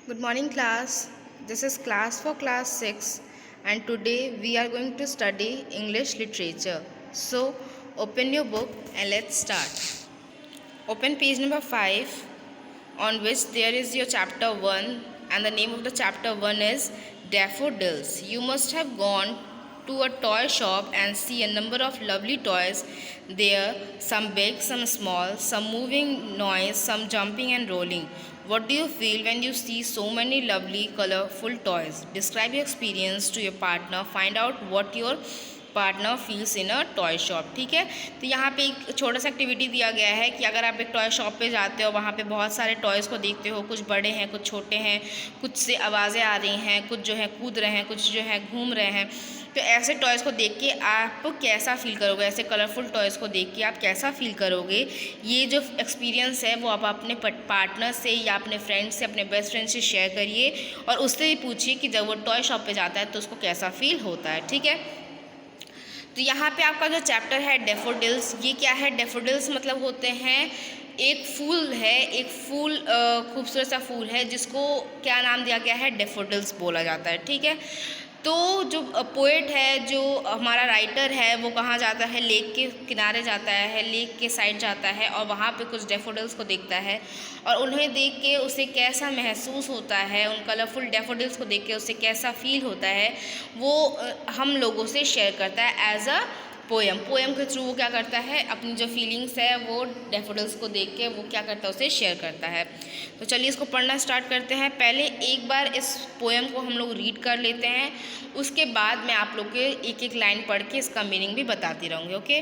Good morning, class. This is class for class 6, and today we are going to study English literature. So, open your book and let's start. Open page number 5, on which there is your chapter 1, and the name of the chapter 1 is Daffodils. You must have gone to a toy shop and see a number of lovely toys there, some big, some small, some moving noise, some jumping and rolling. What do you feel when you see so many lovely colorful toys? Describe your experience to your partner. Find out what your partner feels in a toy shop. ठीक है, तो यहाँ पे एक छोटा सा activity दिया गया है कि अगर आप एक टॉय शॉप पे जाते हो, वहाँ पे बहुत सारे टॉयज़ को देखते हो, कुछ बड़े हैं, कुछ छोटे हैं, कुछ से आवाज़ें आ रही हैं, कुछ जो है कूद रहे हैं, कुछ जो है घूम रहे हैं. तो ऐसे टॉयज़ को देख के आप कैसा फील करोगे? ऐसे कलरफुल टॉयज़ को देख के आप कैसा फील करोगे? ये जो एक्सपीरियंस है वो आप अपने पार्टनर से या अपने फ्रेंड से, अपने बेस्ट फ्रेंड से शेयर करिए और उससे भी पूछिए कि जब वो टॉय शॉप पे जाता है तो उसको कैसा फील होता है. ठीक है, तो यहाँ पे आपका जो चैप्टर है डैफोडिल्स, ये क्या है? डैफोडिल्स मतलब होते हैं एक फूल है, एक फूल खूबसूरत सा फूल है जिसको क्या नाम दिया गया है? डैफोडिल्स बोला जाता है. ठीक है, तो जो पोएट है, जो हमारा राइटर है, वो कहाँ जाता है? लेक के किनारे जाता है, लेक के साइड जाता है और वहाँ पे कुछ डैफोडिल्स को देखता है और उन्हें देख के उसे कैसा महसूस होता है, उन कलरफुल डैफोडिल्स को देख के उसे कैसा फील होता है, वो हम लोगों से शेयर करता है एज अ पोएम के थ्रू. वो क्या करता है? अपनी जो फीलिंग्स है वो डैफोडिल्स को देख के वो क्या करता है? उसे शेयर करता है. तो चलिए इसको पढ़ना स्टार्ट करते हैं. पहले एक बार इस पोएम को हम लोग रीड कर लेते हैं, उसके बाद मैं आप लोग के एक एक लाइन पढ़ के इसका मीनिंग भी बताती रहूँगी. Okay.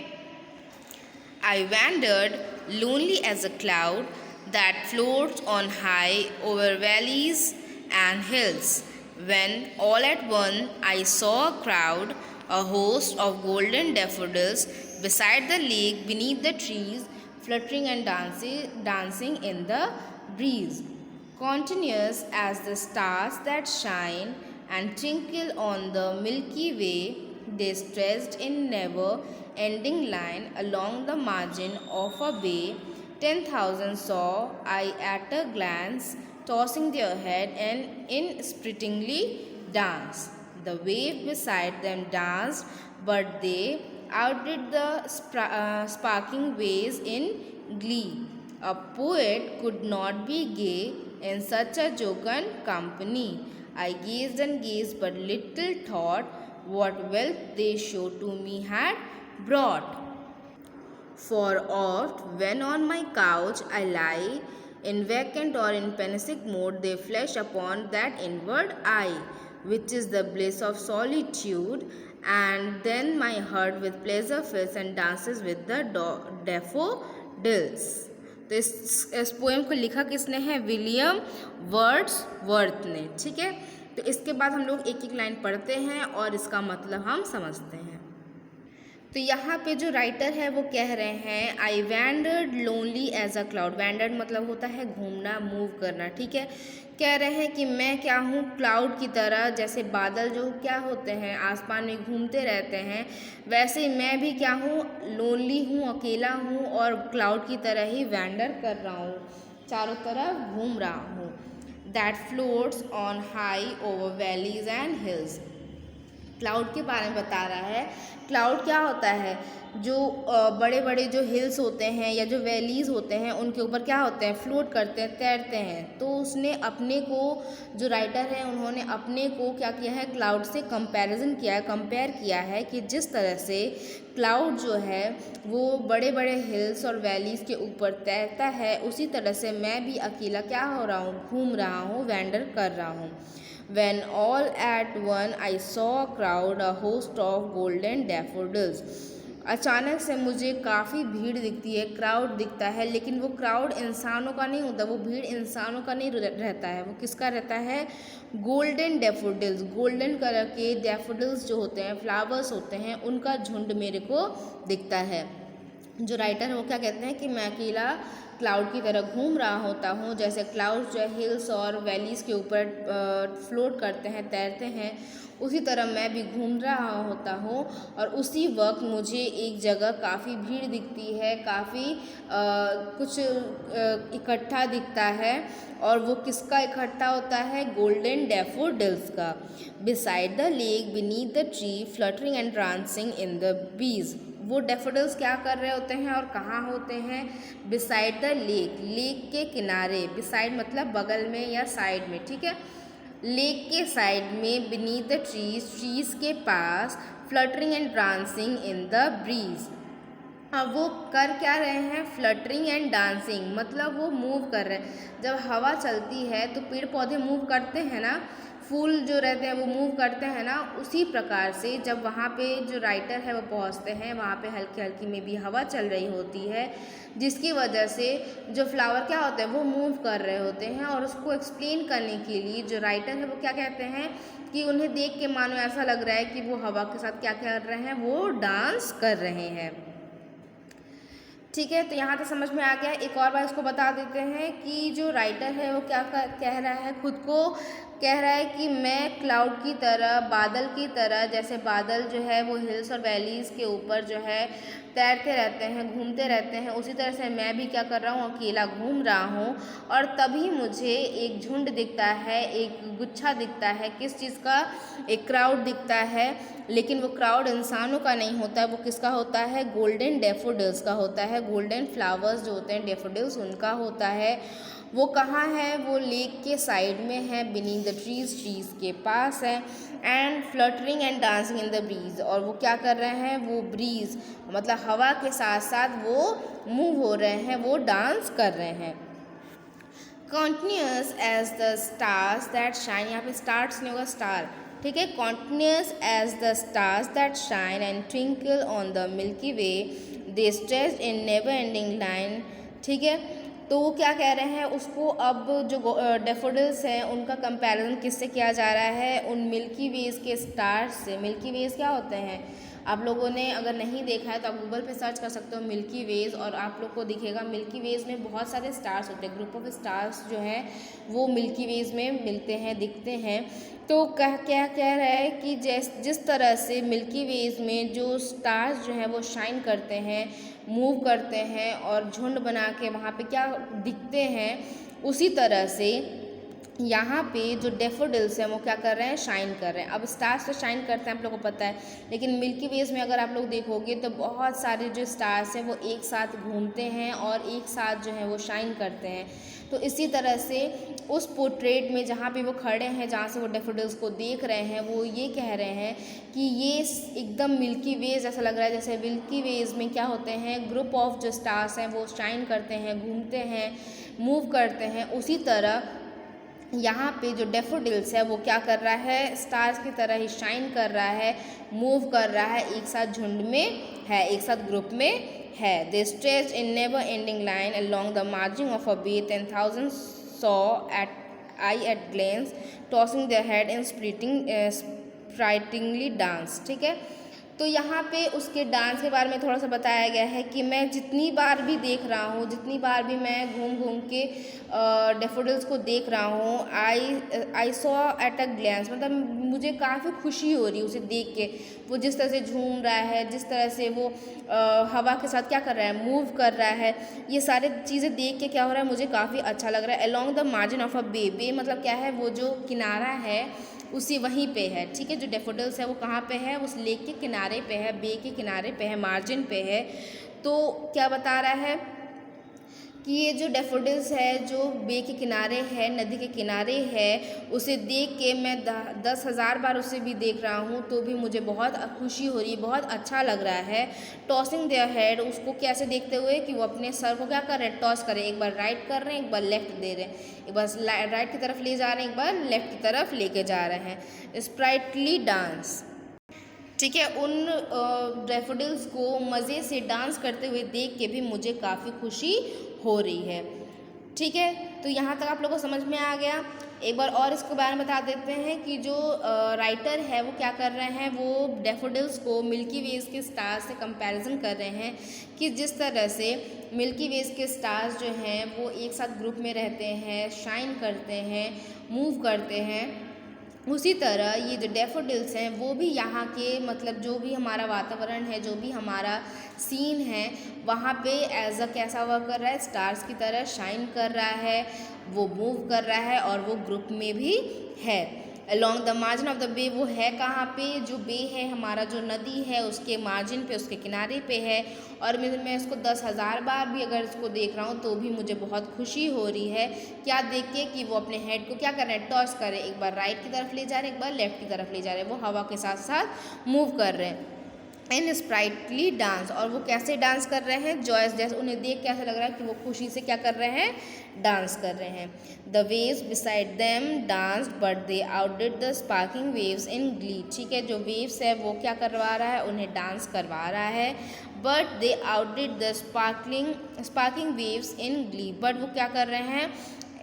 I wandered lonely as a cloud that floats on high over valleys and hills, when all at once I saw a crowd, a host of golden daffodils beside the lake, beneath the trees, fluttering and dancing in the breeze, continuous as the stars that shine and twinkle on the Milky Way. They stretched in never-ending line along the margin of a bay. 10,000 saw I at a glance, tossing their head and inspiritingly dance. The wave beside them danced, but they outdid the sparkling waves in glee. A poet could not be gay in such a jocund company. I gazed and gazed, but little thought what wealth they show to me had brought. For oft, when on my couch I lie, in vacant or in pensive mood, they flash upon that inward eye, which is the bliss of solitude, and then my heart with pleasure fills and dances with the daffodils. तो इस poem को लिखा किसने है? William Wordsworth ने. ठीक है, तो इसके बाद हम लोग एक एक लाइन पढ़ते हैं और इसका मतलब हम समझते हैं. तो यहाँ पे जो राइटर है वो कह रहे हैं I wandered lonely as a cloud. Wandered मतलब होता है घूमना, मूव करना. ठीक है, कह रहे हैं कि मैं क्या हूँ? क्लाउड की तरह. जैसे बादल जो क्या होते हैं, आसमान में घूमते रहते हैं, वैसे ही मैं भी क्या हूँ? लोनली हूँ, अकेला हूँ और क्लाउड की तरह ही वैंडर कर रहा हूँ, चारों तरफ घूम रहा हूँ. That floats on high over valleys and hills. Cloud के बारे में बता रहा है. क्लाउड क्या होता है? जो बड़े बड़े जो हिल्स होते हैं या जो वैलीज़ होते हैं उनके ऊपर क्या होते हैं? फ्लोट करते हैं, तैरते हैं. तो उसने अपने को, जो राइटर है उन्होंने अपने को क्या किया है? क्लाउड से कंपैरिजन किया है, कंपेयर किया है कि जिस तरह से क्लाउड जो है वो बड़े बड़े हिल्स और वैलीज़ के ऊपर तैरता है, उसी तरह से मैं भी अकेला क्या हो रहा हूँ? घूम रहा हूँ, वैंडर कर रहा हूँ. When all at once I saw a crowd, a host of golden daffodils. अचानक से मुझे काफ़ी भीड़ दिखती है, क्राउड दिखता है, लेकिन वो क्राउड इंसानों का नहीं होता, वो भीड़ इंसानों का नहीं रहता है. वो किसका रहता है? Golden daffodils. गोल्डन कलर के डैफोडिल्स जो होते हैं, फ्लावर्स होते हैं, उनका झुंड मेरे को दिखता है. जो राइटर है वो क्या कहते हैं कि मैं अकेला क्लाउड की तरह घूम रहा होता हूँ, जैसे क्लाउड जो है हिल्स और वैलीज़ के ऊपर फ्लोट करते हैं, तैरते हैं, उसी तरह मैं भी घूम रहा होता हूँ। और उसी वक्त मुझे एक जगह काफ़ी भीड़ दिखती है, काफ़ी कुछ इकट्ठा दिखता है। और वो किसका इकट्ठा होता है? गोल्डन डैफोडिल्स का। Beside the lake beneath the tree fluttering and dancing in the bridge. वो डैफोडिल्स क्या कर रहे होते हैं और कहाँ होते हैं? बिसाइड द लेक, लेक के किनारे। बिसाइड मतलब बगल में या साइड में, ठीक है। लेक के साइड में, बीनीथ द ट्रीज, ट्रीज के पास, fluttering and dancing in the breeze. अब वो कर क्या रहे हैं? फ्लटरिंग एंड डांसिंग, मतलब वो मूव कर रहे हैं। जब हवा चलती है तो पेड़ पौधे मूव करते हैं ना, फूल जो रहते हैं वो मूव करते हैं ना, उसी प्रकार से जब वहाँ पे जो राइटर है वो पहुँचते हैं, वहाँ पे हल्की हल्की में भी हवा चल रही होती है, जिसकी वजह से जो फ्लावर क्या होते हैं वो मूव कर रहे होते हैं। और उसको एक्सप्लेन करने के लिए जो राइटर है वो क्या कहते हैं कि उन्हें देख के मानो ऐसा लग रहा है कि वो हवा के साथ क्या कर रहे हैं? वो डांस कर रहे हैं। ठीक है, तो यहाँ तक समझ में आ गया। एक और बार इसको बता देते हैं कि जो राइटर है वो क्या कह रहा है, खुद को कह रहा है कि मैं क्लाउड की तरह, बादल की तरह, जैसे बादल जो है वो हिल्स और वैलीज़ के ऊपर जो है तैरते रहते हैं, घूमते रहते हैं, उसी तरह से मैं भी क्या कर रहा हूँ? अकेला घूम रहा हूँ। और तभी मुझे एक झुंड दिखता है, एक गुच्छा दिखता है। किस चीज़ का? एक क्राउड दिखता है, लेकिन वो क्राउड इंसानों का नहीं होता है। वो किसका होता है? गोल्डन डैफोडिल्स का होता है। गोल्डन फ्लावर्स जो होते हैं डैफोडिल्स, उनका होता है। वो कहाँ है? वो लेक के साइड में है, बीनीथ द ट्रीज, ट्रीज के पास है। And fluttering and dancing in the bridge, और वो क्या कर रहे हैं? वो ब्रीज मतलब हवा के साथ साथ वो मूव हो रहे हैं, वो डांस कर रहे हैं। Continuous as the stars that shine, यहाँ पे स्टार्स नहीं होगा, स्टार, ठीक है। Continuous as the stars that shine and twinkle on the Milky Way, they stretch in never ending line, ठीक है। तो वो क्या कह रहे हैं? उसको अब जो डैफोडिल्स हैं उनका कंपैरिजन किससे किया जा रहा है? उन मिल्की वेज के स्टार्स से। मिल्की वेज क्या होते हैं? आप लोगों ने अगर नहीं देखा है तो आप गूगल पे सर्च कर सकते हो मिल्की वेज, और आप लोग को दिखेगा मिल्की वेज में बहुत सारे स्टार्स होते हैं। ग्रुप ऑफ स्टार्स जो हैं वो मिल्की वेज में मिलते हैं, दिखते हैं। तो क्या कह रहा है कि जिस तरह से मिल्की वेज में जो स्टार्स जो हैं वो शाइन करते हैं, मूव करते हैं और झुंड बना के वहाँ पे क्या दिखते हैं, उसी तरह से यहाँ पे जो डैफोडिल्स हैं वो क्या कर रहे हैं? शाइन कर रहे हैं। अब स्टार्स तो शाइन करते हैं, आप लोगों को पता है, लेकिन मिल्की वेज में अगर आप लोग देखोगे तो बहुत सारे जो स्टार्स हैं वो एक साथ घूमते हैं और एक साथ जो है वो शाइन करते हैं। तो इसी तरह से उस पोर्ट्रेट में जहाँ पे वो खड़े हैं, जहाँ से वो डैफोडिल्स को देख रहे हैं, वो ये कह रहे हैं कि ये एकदम मिल्की वेज ऐसा लग रहा है जैसे मिल्की वेज में क्या होते हैं? ग्रुप ऑफ जो स्टार्स हैं वो शाइन करते हैं, घूमते हैं, मूव करते हैं। उसी तरह यहाँ पे जो डैफोडिल्स है वो क्या कर रहा है? स्टार्स की तरह ही शाइन कर रहा है, मूव कर रहा है, एक साथ झुंड में है, एक साथ ग्रुप में है। They stretch in never ending line along the margin of a bay, 10,000 saw at I at glance tossing their heads in sprightly dance, ठीक है। तो यहाँ पे उसके डांस के बारे में थोड़ा सा बताया गया है कि मैं जितनी बार भी देख रहा हूँ, जितनी बार भी मैं घूम घूम के डैफोडिल्स को देख रहा हूँ, I saw at a glance, मतलब मुझे काफ़ी खुशी हो रही है उसे देख के। वो जिस तरह से झूम रहा है, जिस तरह से वो हवा के साथ क्या कर रहा है? मूव कर रहा है। ये सारी चीज़ें देख के क्या हो रहा है? मुझे काफ़ी अच्छा लग रहा है। Along the margin of a bay, bay मतलब क्या है? वो जो किनारा है उसी वहीं पे है, ठीक है। जो डैफोडिल्स है वो कहाँ पे है? उस लेक के किनारे पे है, बे के किनारे पे है, मार्जिन पे है। तो क्या बता रहा है कि ये जो डैफोडिल्स है जो बे के किनारे है, नदी के किनारे है, उसे देख के मैं 10,000 बार उसे भी देख रहा हूँ तो भी मुझे बहुत खुशी हो रही है, बहुत अच्छा लग रहा है। टॉसिंग देयर हेड, उसको कैसे देखते हुए कि वो अपने सर को क्या कर रहे हैं? टॉस कर रहे हैं। एक बार राइट कर रहे हैं, एक बार लेफ्ट दे रहे हैं, एक बार राइट की तरफ ले जा रहे हैं, एक बार लेफ्ट की तरफ लेके जा रहे हैं। स्प्राइटली डांस, ठीक है। उन डैफोडिल्स को मज़े से डांस करते हुए देख के भी मुझे काफ़ी खुशी हो रही है, ठीक है। तो यहाँ तक आप लोगों को समझ में आ गया। एक बार और इसके बारे में बता देते हैं कि जो राइटर है वो क्या कर रहे हैं, वो डैफोडिल्स को मिल्की वेज के स्टार से कंपैरिजन कर रहे हैं कि जिस तरह से मिल्की वेज के स्टार्स जो हैं वो एक साथ ग्रुप में रहते हैं, शाइन करते हैं, मूव करते हैं, उसी तरह ये जो डैफोडिल्स हैं वो भी यहाँ के मतलब जो भी हमारा वातावरण है, जो भी हमारा सीन है, वहाँ पे एज अ कैसा वर्क कर रहा है, स्टार्स की तरह शाइन कर रहा है, वो मूव कर रहा है और वो ग्रुप में भी है। Along the margin of the bay, वो है कहाँ पे, जो बे है हमारा जो नदी है उसके मार्जिन पे, उसके किनारे पे है। और मैं इसको 10,000 बार भी अगर इसको देख रहा हूँ तो भी मुझे बहुत खुशी हो रही है, क्या देख के कि वो अपने हेड को क्या कर रहे हैं, टॉस कर रहे हैं, एक बार राइट की तरफ ले जा रहे हैं, एक बार लेफ्ट की तरफ ले जा रहे हैं, वो हवा के साथ साथ मूव कर रहे हैं। इन स्प्राइटली डांस, और वो कैसे डांस कर रहे हैं, जॉयस जैसे, उन्हें देख कैसा लग रहा है कि वो खुशी से क्या कर रहे हैं, डांस कर रहे हैं। The waves beside them dance but they outdid the sparking waves in glee, ठीक है, जो वेव्स है वो क्या करवा रहा है, उन्हें डांस करवा रहा है, but they outdid the sparking waves in glee, but वो क्या कर रहे हैं,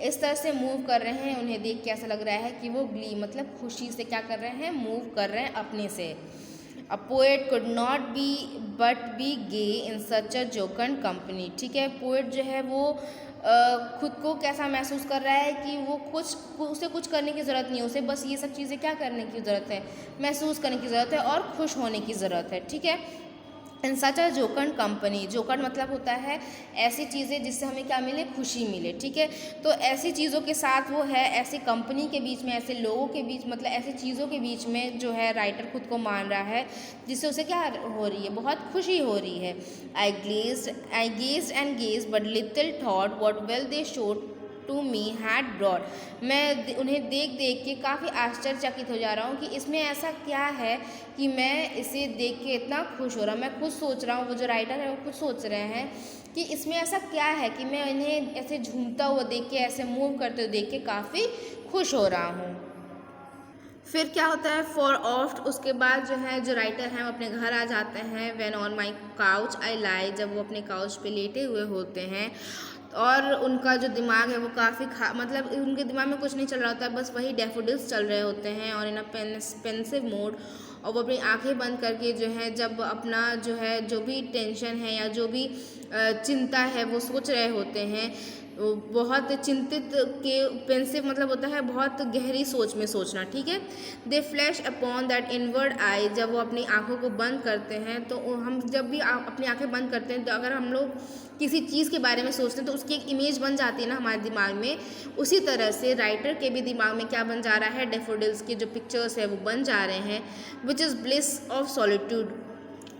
इस तरह से मूव कर रहे हैं, उन्हें देख के ऐसा लग रहा है कि वो ग्ली मतलब खुशी से क्या कर रहे हैं, मूव कर रहे हैं अपने से। A poet could not be but be gay in such a jocund company, ठीक है, पोएट जो है वो खुद को कैसा महसूस कर रहा है कि वो उसे कुछ करने की ज़रूरत नहीं है, उसे बस ये सब चीज़ें क्या करने की ज़रूरत है, महसूस करने की ज़रूरत है और खुश होने की ज़रूरत है, ठीक है। इन सच अ जोकन कंपनी, जोकन मतलब होता है ऐसी चीज़ें जिससे हमें क्या मिले, खुशी मिले, ठीक है, तो ऐसी चीज़ों के साथ वो है, ऐसी कंपनी के बीच में, ऐसे लोगों के बीच, मतलब ऐसी चीज़ों के बीच में जो है राइटर खुद को मान रहा है जिससे उसे क्या हो रही है, बहुत खुशी हो रही है। I gazed and gazed but little thought what wealth the show to me had brought, मैं उन्हें देख देख के काफ़ी आश्चर्यचकित हो जा रहा हूँ कि इसमें ऐसा क्या है कि मैं इसे देख के इतना खुश हो रहा हूँ। मैं खुद सोच रहा हूँ, वो जो राइटर है वो खुद सोच रहे हैं कि इसमें ऐसा क्या है कि मैं इन्हें ऐसे झूमता हुआ देख के, ऐसे मूव करते हुए देख के काफ़ी खुश हो रहा हूँ। फिर क्या होता है, फॉर ऑफ्ट, उसके बाद जो है जो राइटर हैं वो अपने घर आ जाते हैं। When on my couch I lie, जब वो अपने काउच पे लेटे हुए होते हैं और उनका जो दिमाग है वो काफ़ी मतलब उनके दिमाग में कुछ नहीं चल रहा होता है, बस वही डैफोडिल्स चल रहे होते हैं और इन अ पेंसिव मोड, और वो अपनी आंखें बंद करके जो है जब अपना जो है जो भी टेंशन है या जो भी चिंता है वो सोच रहे होते हैं, बहुत चिंतित के, पेंसिव मतलब होता है बहुत गहरी सोच में सोचना, ठीक है। दे फ्लैश अपॉन दैट इनवर्ड आई, जब वो अपनी आंखों को बंद करते हैं तो हम जब भी अपनी आंखें बंद करते हैं तो अगर हम लोग किसी चीज़ के बारे में सोचते हैं तो उसकी एक इमेज बन जाती है ना हमारे दिमाग में, उसी तरह से राइटर के भी दिमाग में क्या बन जा रहा है, डैफोडिल्स की जो पिक्चर्स है वो बन जा रहे हैं। Which is bliss of solitude,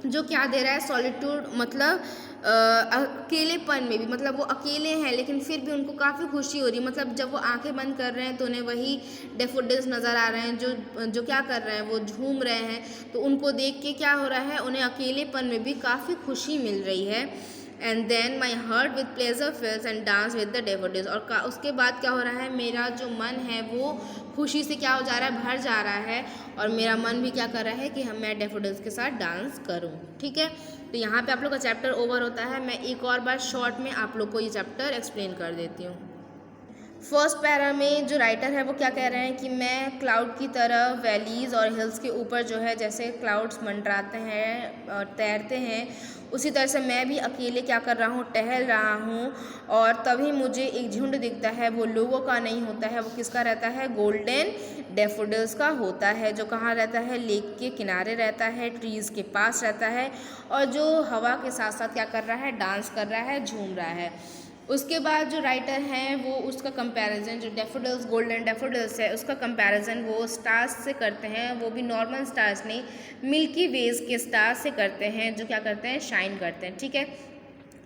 जो क्या दे रहा है, सॉलिट्यूड मतलब अकेलेपन में भी, मतलब वो अकेले हैं लेकिन फिर भी उनको काफ़ी खुशी हो रही है, मतलब जब वो आंखें बंद कर रहे हैं तो उन्हें वही डैफोडिल्स नज़र आ रहे हैं जो क्या कर रहे हैं, वो झूम रहे हैं, तो उनको देख के क्या हो रहा है, उन्हें अकेलेपन में भी काफ़ी खुशी मिल रही है। And then my heart with pleasure fills and dance with the daffodils, और उसके बाद क्या हो रहा है, मेरा जो मन है वो खुशी से क्या हो जा रहा है, भर जा रहा है, और मेरा मन भी क्या कर रहा है कि मैं डैफोडिल्स के साथ डांस करूं, ठीक है। तो यहाँ पे आप लोग का चैप्टर ओवर होता है। मैं एक और बार शॉर्ट में आप लोग को ये चैप्टर एक्सप्लेन कर देती हूँ। फर्स्ट पैरा में जो राइटर है वो क्या कह रहे हैं कि मैं क्लाउड की तरह वैलीज़ और हिल्स के ऊपर जो है जैसे क्लाउड्स मंडराते हैं और तैरते हैं, उसी तरह से मैं भी अकेले क्या कर रहा हूँ, टहल रहा हूँ, और तभी मुझे एक झुंड दिखता है, वो लोगों का नहीं होता है, वो किसका रहता है, गोल्डन डैफोडिल्स का होता है, जो कहाँ रहता है, लेक के किनारे रहता है, ट्रीज़ के पास रहता है, और जो हवा के साथ साथ क्या कर रहा है, डांस कर रहा है, झूम रहा है। उसके बाद जो राइटर हैं वो उसका कंपैरिजन, जो डैफोडिल्स गोल्डन डैफोडिल्स है उसका कंपैरिजन वो स्टार्स से करते हैं, वो भी नॉर्मल स्टार्स नहीं, मिल्की वेज के स्टार्स से करते हैं, जो क्या करते हैं, शाइन करते हैं, ठीक है।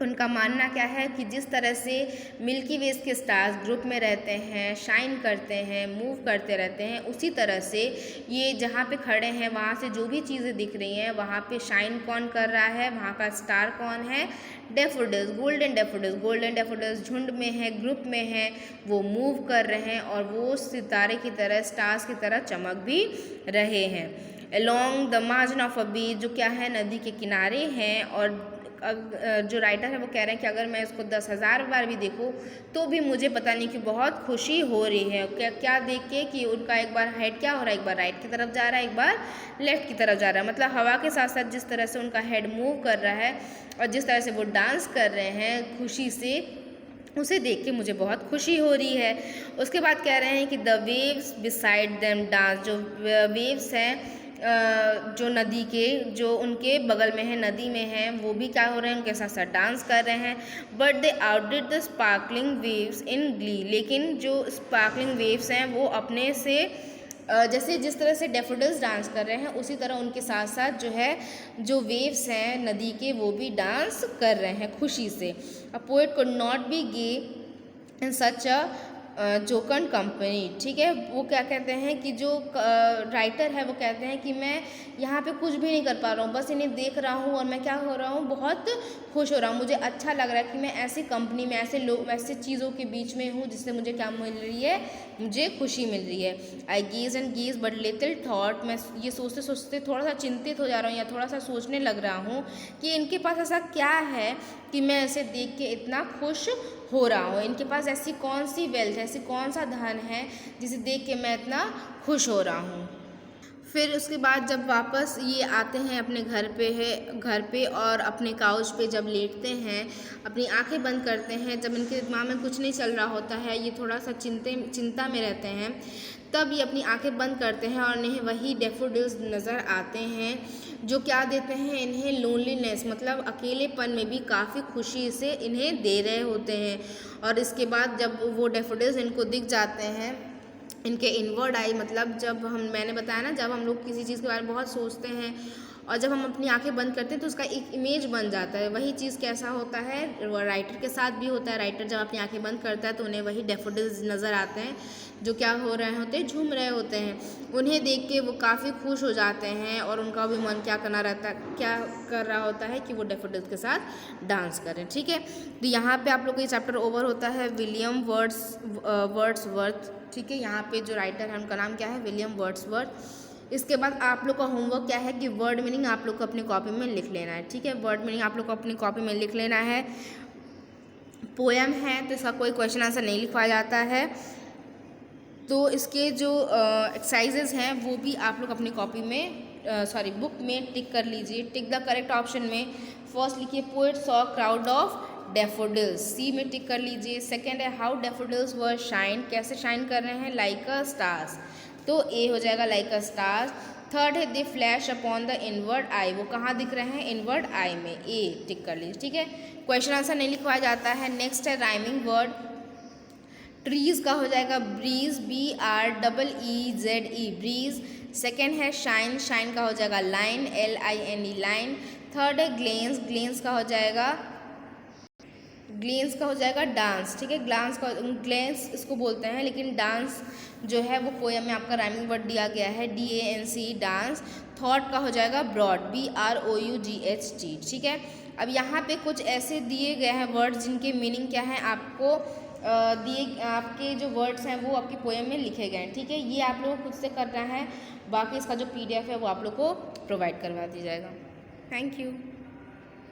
उनका मानना क्या है कि जिस तरह से मिल्की वेज के स्टार्स ग्रुप में रहते हैं, शाइन करते हैं, मूव करते रहते हैं, उसी तरह से ये जहाँ पे खड़े हैं वहाँ से जो भी चीज़ें दिख रही हैं वहाँ पे शाइन कौन कर रहा है, वहाँ का स्टार कौन है, daffodils, golden daffodils. Golden daffodils झुंड में है, ग्रुप में है, वो मूव कर रहे हैं और वो सितारे की तरह, स्टार्स की तरह चमक भी रहे हैं। Along the margin of a beach, जो क्या है, नदी के किनारे हैं, और जो राइटर है वो कह रहे हैं कि अगर मैं इसको 10,000 बार भी देखूँ तो भी मुझे पता नहीं कि बहुत खुशी हो रही है। क्या देख के कि उनका एक बार हेड क्या हो रहा है, एक बार राइट की तरफ जा रहा है, एक बार लेफ्ट की तरफ जा रहा है। मतलब हवा के साथ साथ जिस तरह से उनका हेड मूव कर रहा है और जिस तरह से वो डांस कर रहे हैं खुशी से, उसे देख के मुझे बहुत खुशी हो रही है। उसके बाद कह रहे हैं कि the waves beside them dance, जो वेव्स हैं जो नदी के जो उनके बगल में है, नदी में हैं, वो भी क्या हो रहे हैं, उनके साथ साथ डांस कर रहे हैं। But they outdid the sparkling waves in glee, लेकिन जो स्पार्कलिंग वेव्स हैं वो अपने से जैसे जिस तरह से डैफोडिल्स डांस कर रहे हैं उसी तरह उनके साथ साथ जो है जो वेव्स हैं नदी के वो भी डांस कर रहे हैं खुशी से। A poet could not be gay in such a jocund company. ठीक है, वो क्या कहते हैं कि जो राइटर है वो कहते हैं कि मैं यहाँ पे कुछ भी नहीं कर पा रहा हूँ, बस इन्हें देख रहा हूँ और मैं क्या हो रहा हूँ, बहुत खुश हो रहा हूँ। मुझे अच्छा लग रहा है कि मैं ऐसी कंपनी में ऐसे लोग ऐसे चीज़ों के बीच में हूँ जिससे मुझे क्या मिल रही है, मुझे खुशी मिल रही है। I gaze and gaze but little thought, मैं ये सोचते सोचते थोड़ा सा चिंतित हो जा रहा हूँ या थोड़ा सा सोचने लग रहा हूँ कि इनके पास ऐसा क्या है कि मैं ऐसे देख के इतना खुश हो रहा हूँ। इनके पास ऐसी कौन सी वेल्थ है, ऐसी कौन सा धन है जिसे देख के मैं इतना खुश हो रहा हूँ। फिर उसके बाद जब वापस ये आते हैं अपने घर पे और अपने काउच पे जब लेटते हैं, अपनी आंखें बंद करते हैं, जब इनके दिमाग में कुछ नहीं चल रहा होता है, ये थोड़ा सा चिंता में रहते हैं, तब ये अपनी आंखें बंद करते हैं और इन्हें वही डैफोडिल्स नज़र आते हैं जो क्या देते हैं इन्हें लोनलीनेस, मतलब अकेलेपन में भी काफ़ी खुशी से इन्हें दे रहे होते हैं। और इसके बाद जब वो डैफोडिल्स इनको दिख जाते हैं, इनके इनवर्ड आई, मतलब जब मैंने बताया ना, जब हम लोग किसी चीज़ के बारे में बहुत सोचते हैं और जब हम अपनी आंखें बंद करते हैं तो उसका एक इमेज बन जाता है। वही चीज़ कैसा होता है, राइटर के साथ भी होता है। राइटर जब अपनी आंखें बंद करता है तो उन्हें वही डैफोडिल्स नज़र आते हैं जो क्या हो रहे होते हैं, झूम रहे होते हैं। उन्हें देख के वो काफ़ी खुश हो जाते हैं और उनका भी मन क्या कर रहा होता है कि वो डैफोडिल्स के साथ डांस करें। ठीक है, तो यहाँ पे आप लोग का ये चैप्टर ओवर होता है। विलियम वर्ड्सवर्थ, ठीक है, यहाँ पे जो राइटर है उनका नाम क्या है, विलियम वर्ड्सवर्थ। इसके बाद आप लोग का होमवर्क क्या है कि वर्ड मीनिंग आप लोग को अपनी कॉपी में लिख लेना है। ठीक है, वर्ड मीनिंग आप लोग को अपनी कॉपी में लिख लेना है। पोएम है तो इसका कोई क्वेश्चन आंसर नहीं लिखवाया जाता है, तो इसके जो एक्सरसाइजेज हैं वो भी आप लोग अपनी कॉपी में बुक में टिक कर लीजिए। टिक द करेक्ट ऑप्शन में फर्स्ट लिखिए poet saw crowd of daffodils, C में टिक कर लीजिए। सेकेंड है हाउ डैफोडिल्स वर शाइन, कैसे शाइन कर रहे हैं, लाइक अ स्टार्स, तो ए हो जाएगा लाइक अ स्टार्स। थर्ड है दे फ्लैश अपॉन द इनवर्ड आई, वो कहाँ दिख रहे हैं, इनवर्ड आई में, ए टिक कर लीजिए। ठीक है, क्वेश्चन आंसर नहीं लिखवाया जाता है। नेक्स्ट है राइमिंग वर्ड, ट्रीज का हो जाएगा ब्रीज, BREEZE ब्रीज। सेकेंड है शाइन, शाइन का हो जाएगा लाइन, LINE लाइन। थर्ड है ग्लेंस का हो जाएगा डांस। ठीक है, ग्लेंस इसको बोलते हैं, लेकिन डांस जो है वो पोएम में आपका राइमिंग वर्ड दिया गया है, DANCE डांस। थॉट का हो जाएगा ब्रॉड, BROUGHT। ठीक है, अब यहाँ पे कुछ ऐसे दिए गए हैं वर्ड्स जिनके मीनिंग क्या है आपको आपके जो वर्ड्स हैं वो आपकी पोएम में लिखे गए हैं। ठीक है, ये आप लोगों को खुद से करना है, बाकी इसका जो PDF है वो आप लोग को प्रोवाइड करवा दी जाएगा। Thank you.